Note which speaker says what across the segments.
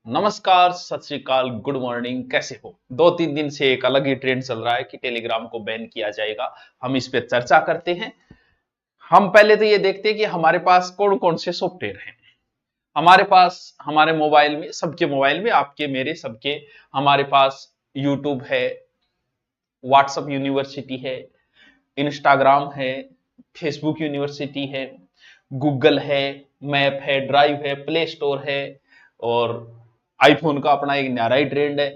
Speaker 1: नमस्कार, सत श्री अकाल, गुड मॉर्निंग। कैसे हो? 2-3 दिन से एक अलग ही ट्रेंड चल रहा है कि टेलीग्राम को बैन किया जाएगा। हम इस पे चर्चा करते हैं। हम पहले तो ये देखते हैं कि हमारे पास कौन कौन से सॉफ्टवेयर हैं। हमारे पास हमारे मोबाइल में, सबके मोबाइल में, आपके मेरे सबके, हमारे पास यूट्यूब है, व्हाट्सएप यूनिवर्सिटी है, इंस्टाग्राम है, फेसबुक यूनिवर्सिटी है, गूगल है, मैप है, ड्राइव है, प्ले स्टोर है। और आईफोन का अपना एक न्यारा ही ट्रेंड है,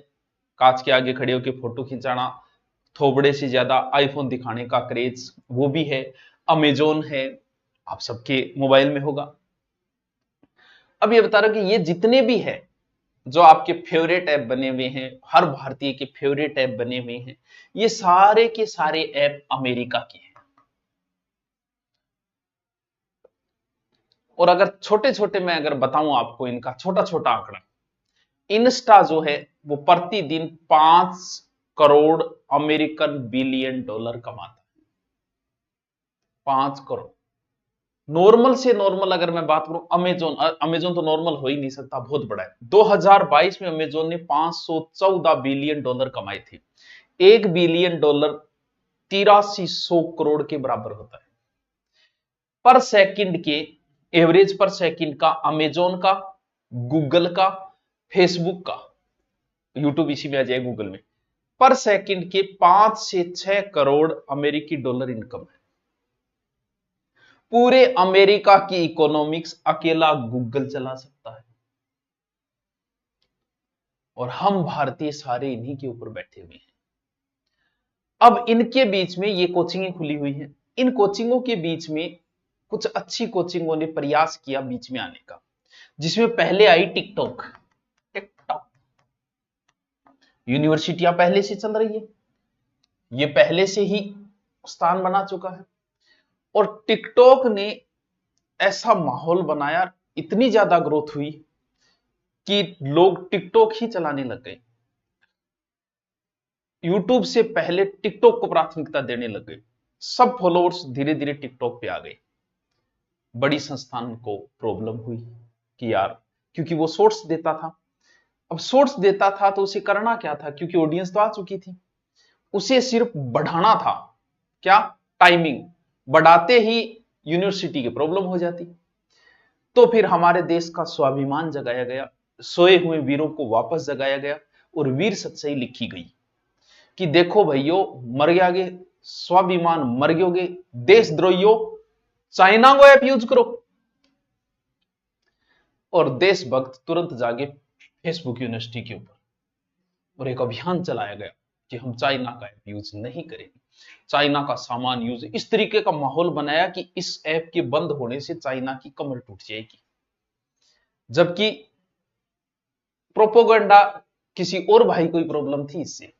Speaker 1: कांच के आगे खड़े होकर फोटो खिंचाना, थोबड़े से ज्यादा आईफोन दिखाने का क्रेज, वो भी है। अमेजोन है, आप सबके मोबाइल में होगा। अब ये बता रहा हूं कि ये जितने भी है जो आपके फेवरेट ऐप बने हुए हैं, हर भारतीय के फेवरेट ऐप बने हुए हैं, ये सारे के सारे ऐप अमेरिका के हैं। और अगर छोटे छोटे मैं अगर बताऊं आपको इनका छोटा छोटा आंकड़ा, इंस्टा जो है वो प्रतिदिन 5 करोड़ अमेरिकन बिलियन डॉलर कमाता है। 5 करोड़। नॉर्मल से नॉर्मल अगर मैं बात करूं, अमेजोन अमेजोन तो नॉर्मल हो ही नहीं सकता, बहुत बड़ा है। 2022 में अमेजोन ने 514 बिलियन डॉलर कमाए थे। 1 बिलियन डॉलर 8300 करोड़ के बराबर होता है। पर सेकंड के एवरेज पर सेकंड का अमेजोन का, गूगल का, फेसबुक का, यूट्यूब इसी में आ जाए गूगल में, पर सेकंड के 5 से 6 करोड़ अमेरिकी डॉलर इनकम है। पूरे अमेरिका की इकोनॉमिक्स अकेला गूगल चला सकता है। और हम भारतीय सारे इन्हीं के ऊपर बैठे हुए हैं। अब इनके बीच में ये कोचिंगें खुली हुई हैं। इन कोचिंगों के बीच में कुछ अच्छी कोचिंगों ने प्रयास किया बीच में आने का, जिसमें पहले आई टिकटॉक। टिकटॉक यूनिवर्सिटियां पहले से चल रही है, ये पहले से ही स्थान बना चुका है। और टिकटॉक ने ऐसा माहौल बनाया, इतनी ज्यादा ग्रोथ हुई कि लोग टिकटॉक ही चलाने लग गए। यूट्यूब से पहले टिकटॉक को प्राथमिकता देने लग गए। सब फॉलोअर्स धीरे धीरे टिकटॉक पे आ गए। बड़ी संस्थान को प्रॉब्लम हुई कि यार, क्योंकि वो शॉर्ट्स देता था। अब शॉर्ट्स देता था तो उसे करना क्या था, क्योंकि ऑडियंस तो आ चुकी थी, उसे सिर्फ बढ़ाना था। क्या? टाइमिंग बढ़ाते ही यूनिवर्सिटी की प्रॉब्लम हो जाती। तो फिर हमारे देश का स्वाभिमान जगाया गया, सोए हुए वीरों को वापस जगाया गया और वीर सच्चाई लिखी गई कि देखो भैयो, मर गया, स्वाभिमान मर गयोगे, देशद्रोहियों, चाइना को ऐप यूज करो। और देशभक्त तुरंत जागे फेसबुक यूनिवर्सिटी के ऊपर और एक अभियान चलाया गया कि हम चाइना का ऐप यूज नहीं करेंगे, चाइना का सामान यूज। इस तरीके का माहौल बनाया कि इस ऐप के बंद होने से चाइना की कमर टूट जाएगी। जबकि प्रोपोगंडा किसी और भाई को प्रॉब्लम थी इससे।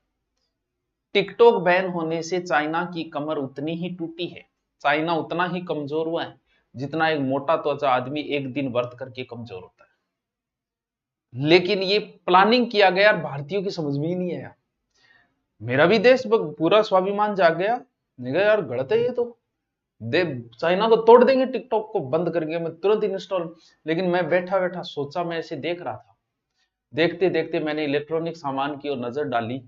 Speaker 1: टिकटॉक बैन होने से चाइना की कमर उतनी ही टूटी है, चाइना उतना ही कमजोर हुआ है जितना एक मोटा त्वचा आदमी एक दिन व्रत करके कमजोर होता है। लेकिन ये प्लानिंग किया गया, भारतीयों की समझ में ही नहीं आया। मेरा भी देश पूरा स्वाभिमान जाग गया, नहीं गया यार, गलत है ये तो, दे चाइना को तोड़ देंगे, टिकटॉक को बंद करके मैं तुरंत इंस्टॉल। लेकिन मैं बैठा बैठा सोचा, मैं ऐसे देख रहा था, देखते देखते मैंने इलेक्ट्रॉनिक सामान की ओर नजर डाली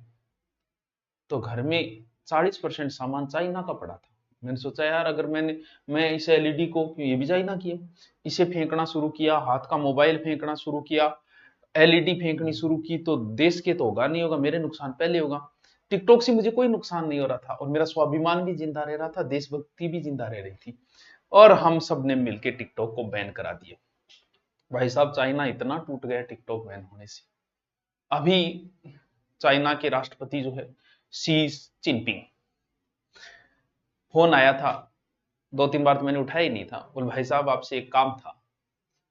Speaker 1: तो घर में 40% सामान चाइना का पड़ा था। मैंने सोचा यार, अगर मैं इस एलईडी को, ये भी चाइना की है, इसे फेंकना शुरू किया, हाथ का मोबाइल फेंकना शुरू किया, एलईडी फेंकनी शुरू की, तो देश के तो होगा नहीं होगा, मेरे नुकसान पहले होगा। टिकटॉक से मुझे कोई नुकसान नहीं हो रहा था और मेरा स्वाभिमान भी जिंदा रह रहा था, देशभक्ति भी जिंदा रह रही थी। और हम सब ने मिलकर टिकटॉक को बैन करा दिया। भाई साहब, चाइना इतना टूट गया टिकटॉक बैन होने से। अभी चाइना के राष्ट्रपति जो है, शी जिनपिंग, फोन आया था 2-3 बार, तो मैंने उठाया ही नहीं था। बोल भाई साहब, आपसे एक काम था।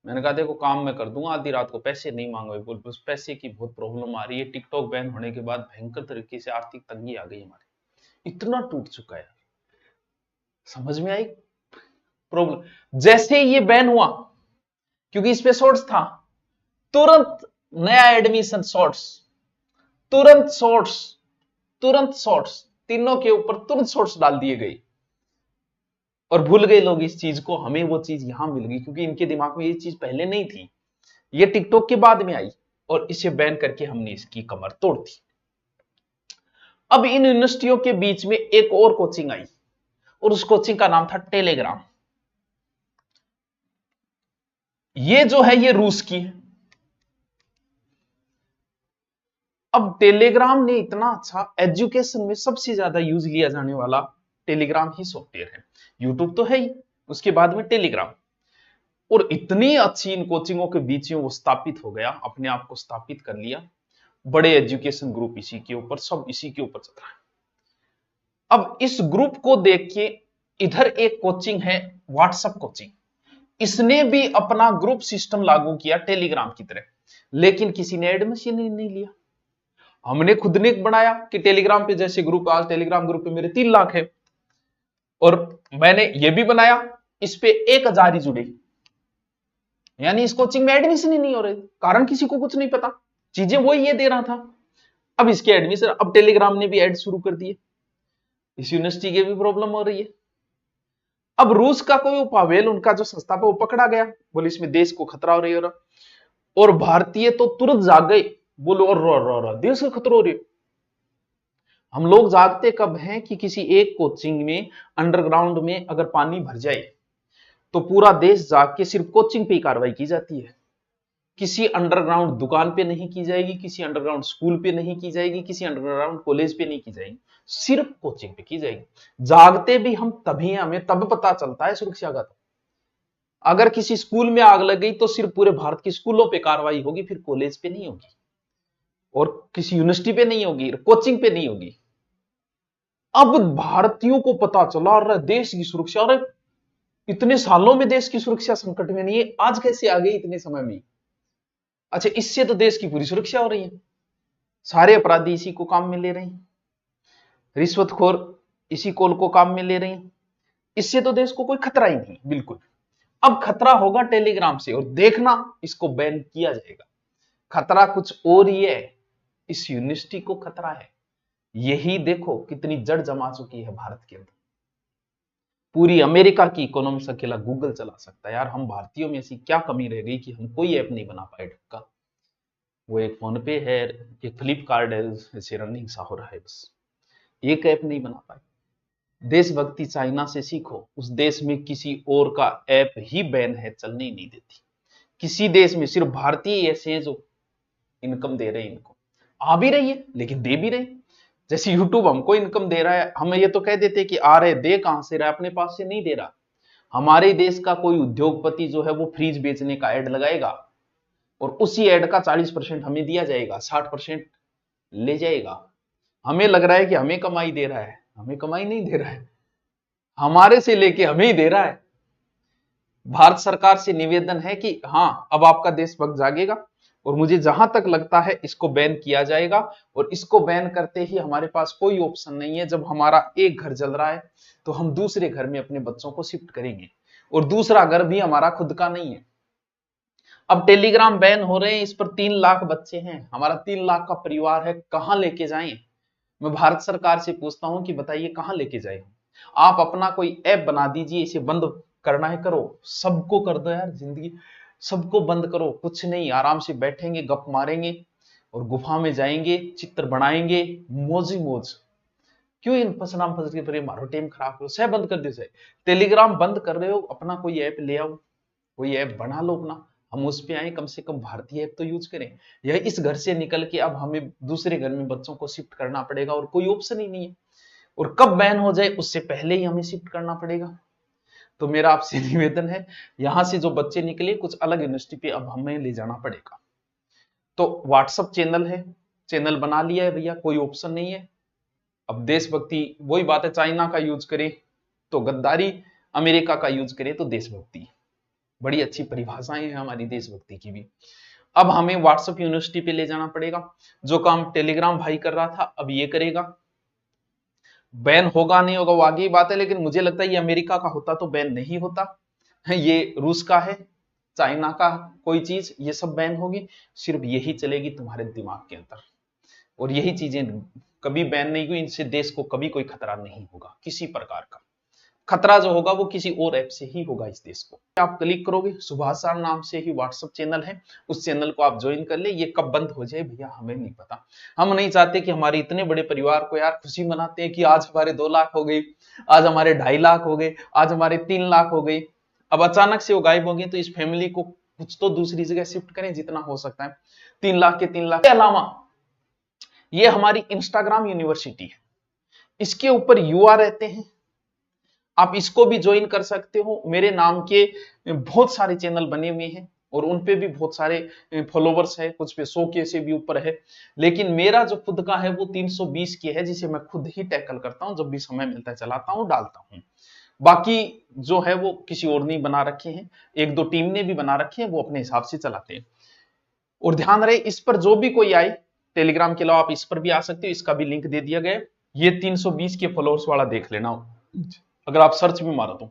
Speaker 1: मैंने कहा देखो, काम मैं कर दूंगा, आधी रात को, पैसे नहीं मांगो। बोल बस पैसे की बहुत प्रॉब्लम आ रही है, टिकटॉक बैन होने के बाद भयंकर तरीके से आर्थिक तंगी आ गई हमारी, इतना टूट चुका है। समझ में आई प्रॉब्लम? जैसे ये बैन हुआ, क्योंकि इस पे शॉर्ट्स था, तुरंत नया एडमिशन शॉर्ट्स, तुरंत शॉर्ट्स, तुरंत शॉर्ट्स, तीनों के ऊपर तुरंत शॉर्ट्स डाल दिए गए। और भूल गए लोग इस चीज को, हमें वो चीज यहां मिल गई, क्योंकि इनके दिमाग में ये चीज पहले नहीं थी, ये टिकटॉक के बाद में आई। और इसे बैन करके हमने इसकी कमर तोड़ दी। अब इन यूनिवर्सिटियों के बीच में एक और कोचिंग आई और उस कोचिंग का नाम था टेलीग्राम। ये जो है ये रूस की है। अब टेलीग्राम ने इतना अच्छा, एजुकेशन में सबसे ज्यादा यूज लिया जाने वाला टेलीग्राम ही सॉफ्टवेयर है। यूट्यूब तो है ही, उसके बाद में टेलीग्राम। और इतनी अच्छी इन कोचिंगों के बीच में वो स्थापित हो गया, अपने आप को स्थापित कर लिया। बड़े एजुकेशन ग्रुप इसी के ऊपर, सब इसी के ऊपर चल रहा है। अब इस ग्रुप को देख के इधर एक कोचिंग है व्हाट्सएप कोचिंग, इसने भी अपना ग्रुप सिस्टम लागू किया टेलीग्राम की तरह, लेकिन किसी ने एडमिशन नहीं लिया। हमने खुद ने बनाया कि टेलीग्राम पे जैसे ग्रुप, आज टेलीग्राम ग्रुप पे मेरे 3 लाख है, और मैंने ये भी बनाया, इस पे 1000 ही जुड़े, यानी इस कोचिंग में एडमिशन ही नहीं हो रहे, कारण किसी को कुछ नहीं पता, चीजें वही ये दे रहा था। अब इसके एडमिशन, अब टेलीग्राम ने भी ऐड शुरू कर दिए, इस यूनिवर्सिटी की भी प्रॉब्लम हो रही है। अब रूस का कोई पावेल, उनका जो संस्था वो पकड़ा गया, बोले इसमें देश को खतरा हो रही है, और भारतीय तो तुरंत जाग गए, बोलो और देश को खतरा हो रही है। हम लोग जागते कब हैं कि किसी एक कोचिंग में अंडरग्राउंड में अगर पानी भर जाए तो पूरा देश जाग के सिर्फ कोचिंग पे ही कार्रवाई की जाती है, किसी अंडरग्राउंड दुकान पे नहीं की जाएगी, किसी अंडरग्राउंड स्कूल पे नहीं की जाएगी, किसी अंडरग्राउंड कॉलेज पे नहीं की जाएगी, सिर्फ कोचिंग पे की जाएगी। जागते भी हम तभी हैं, हमें तब पता चलता है सुरक्षा का। तो अगर किसी स्कूल में आग लग गई तो सिर्फ पूरे भारत के स्कूलों पे कार्रवाई होगी, फिर कॉलेज पे नहीं होगी, और किसी यूनिवर्सिटी पे नहीं होगी, कोचिंग पे नहीं होगी। अब भारतीयों को पता चला, और देश की सुरक्षा, और इतने सालों में देश की सुरक्षा संकट में नहीं है, आज कैसे आ गई इतने समय में? अच्छा, इससे तो देश की पूरी सुरक्षा हो रही है, सारे अपराधी इसी को काम में ले रहे हैं, रिश्वतखोर इसी कोल को काम में ले रहे हैं, इससे तो देश को कोई खतरा ही नहीं, बिल्कुल। अब खतरा होगा टेलीग्राम से, और देखना इसको बैन किया जाएगा। खतरा कुछ और ही है, इस यूनिवर्सिटी को खतरा है। यही देखो कितनी जड़ जमा चुकी है भारत के अंदर। पूरी अमेरिका की इकोनॉमी से अकेला गूगल चला सकता है। यार, हम भारतीयों में ऐसी क्या कमी रह गई कि हम कोई ऐप नहीं बना पाए ढंग का? वो एक फोन पे है, एक फ्लिपकार्ट है, ऐसे रनिंग सा हो रहा है, बस एक ऐप नहीं बना पाए। देशभक्ति चाइना से सीखो, उस देश में किसी और का ऐप ही बैन है, चलने ही नहीं देती। किसी देश में सिर्फ भारतीय ऐसे हैं जो इनकम दे रहे हैं, इनको आ भी रही है लेकिन दे भी रहे। जैसे यूट्यूब हमको इनकम दे रहा है, हम ये तो कह देते कि आ रहे, दे कहां से रहा है, अपने पास से नहीं दे रहा। हमारे देश का कोई उद्योगपति जो है वो फ्रिज बेचने का ऐड लगाएगा, और उसी ऐड का 40% हमें दिया जाएगा, 60% ले जाएगा। हमें लग रहा है कि हमें कमाई दे रहा है, हमें कमाई नहीं दे रहा है, हमारे से लेके हमें ही दे रहा है। भारत सरकार से निवेदन है कि हाँ, अब आपका देशभक्त जागेगा, और मुझे जहां तक लगता है इसको बैन किया जाएगा, और इसको बैन करते ही हमारे पास कोई ऑप्शन नहीं है। जब हमारा एक घर जल रहा है तो हम दूसरे घर में अपने बच्चों को शिफ्ट करेंगे, और दूसरा घर भी हमारा खुद का नहीं है। अब टेलीग्राम बैन हो रहे हैं, इस पर 3 लाख बच्चे हैं, हमारा 3 लाख का परिवार है, कहां लेके जाएं? मैं भारत सरकार से पूछता हूं कि बताइए कहां लेके जाए? आप अपना कोई ऐप बना दीजिए, इसे बंद करना है करो, सबको कर दो यार, जिंदगी सबको बंद करो, कुछ नहीं, आराम से बैठेंगे, गप मारेंगे, और गुफा में जाएंगे, चित्र बनाएंगे, मौज ही मौज। क्यों इन फसनाम फस के पर मारो, टाइम खराब करो, सह बंद कर दो। सह टेलीग्राम बंद कर रहे हो, अपना कोई ऐप ले आओ, कोई ऐप बना लो अपना, हम उस पे आए, कम से कम भारतीय ऐप तो यूज करें। यह इस घर से निकल के अब हमें दूसरे घर में बच्चों को शिफ्ट करना पड़ेगा, और कोई ऑप्शन ही नहीं है, और कब बैन हो जाए उससे पहले ही हमें शिफ्ट करना पड़ेगा। तो मेरा आपसे निवेदन है, यहां से जो बच्चे निकले कुछ अलग यूनिवर्सिटी पे अब हमें ले जाना पड़ेगा। तो व्हाट्सएप चैनल है, चैनल बना लिया है भैया, कोई ऑप्शन नहीं है। अब देशभक्ति, वही बात है, चाइना का यूज करे तो गद्दारी, अमेरिका का यूज करे तो देशभक्ति। बड़ी अच्छी परिभाषाएं हैं हमारी देशभक्ति की भी। अब हमें व्हाट्सएप यूनिवर्सिटी पे ले जाना पड़ेगा, जो काम टेलीग्राम भाई कर रहा था अब ये करेगा। बैन होगा नहीं होगा वो आगे की बात है, लेकिन मुझे लगता है ये अमेरिका का होता तो बैन नहीं होता, ये रूस का है, चाइना का कोई चीज, ये सब बैन होगी, सिर्फ यही चलेगी तुम्हारे दिमाग के अंदर, और यही चीजें कभी बैन नहीं हुई, इनसे देश को कभी कोई खतरा नहीं होगा किसी प्रकार का। खतरा जो होगा वो किसी और ऐप से ही होगा इस देश को। आप क्लिक करोगे, सुभाष सर नाम से ही व्हाट्सएप चैनल है, उस चैनल को आप ज्वाइन कर ले। ये कब बंद हो जाए भैया हमें नहीं पता। हम नहीं चाहते कि हमारे इतने बड़े परिवार को यार खुशी मनाते हैं कि आज हमारे 2 लाख हो गए, आज हमारे 2.5 लाख हो गए, आज हमारे 3 लाख हो गए। अब अचानक से वो गायब हो गए तो इस फैमिली को कुछ तो दूसरी जगह शिफ्ट करें जितना हो सकता है। 3 लाख के 3 लाख के अलावा ये हमारी इंस्टाग्राम यूनिवर्सिटी है, इसके ऊपर युवा रहते हैं, आप इसको भी ज्वाइन कर सकते हो। मेरे नाम के बहुत सारे चैनल बने हुए हैं और उनपे भी बहुत सारे फॉलोवर्स है, कुछ पे 100 के से भी ऊपर है, लेकिन मेरा जो खुद का है वो 320 के है, जिसे मैं खुद ही टैकल करता हूं, जब भी समय मिलता है चलाता हूं, डालता हूं। बाकी जो है वो किसी और ने बना रखे हैं, 1-2 टीम ने भी बना रखे हैं, वो अपने हिसाब से चलाते हैं। और ध्यान रहे इस पर जो भी कोई आए, टेलीग्राम के अलावा आप इस पर भी आ सकते हो, इसका भी लिंक दे दिया गया है। ये 320 के फॉलोअर्स वाला देख लेना, अगर आप सर्च भी मारो तो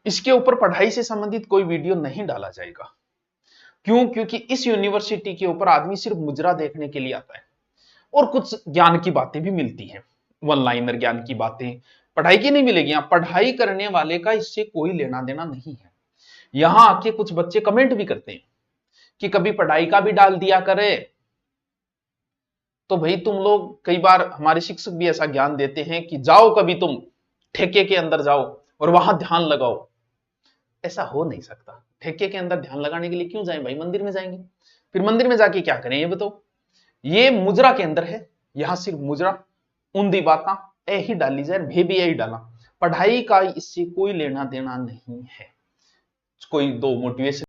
Speaker 1: इसके ऊपर पढ़ाई से संबंधित कोई वीडियो नहीं डाला जाएगा। क्यों? क्योंकि इस यूनिवर्सिटी के ऊपर आदमी सिर्फ मुजरा देखने के लिए आता है और कुछ ज्ञान की बातें भी मिलती हैं, वन लाइनर ज्ञान की बातें, पढ़ाई की नहीं मिलेगी। यहां पढ़ाई करने वाले का इससे कोई लेना देना नहीं है। यहां आके कुछ बच्चे कमेंट भी करते हैं कि कभी पढ़ाई का भी डाल दिया करे। तो भाई तुम लोग, कई बार हमारे शिक्षक भी ऐसा ज्ञान देते हैं कि जाओ कभी तुम ठेके के अंदर जाओ और वहां ध्यान लगाओ। ऐसा हो नहीं सकता। ठेके के अंदर ध्यान लगाने के लिए क्यों जाएं भाई, मंदिर में जाएंगे। फिर मंदिर में जाके क्या करें ये बताओ। ये मुजरा के अंदर है, यहां सिर्फ मुजरा उन्दी बाता ए ही डाली जाए, भे भी यही डाला। पढ़ाई का इससे कोई लेना देना नहीं है। कोई दो मोटिवेशन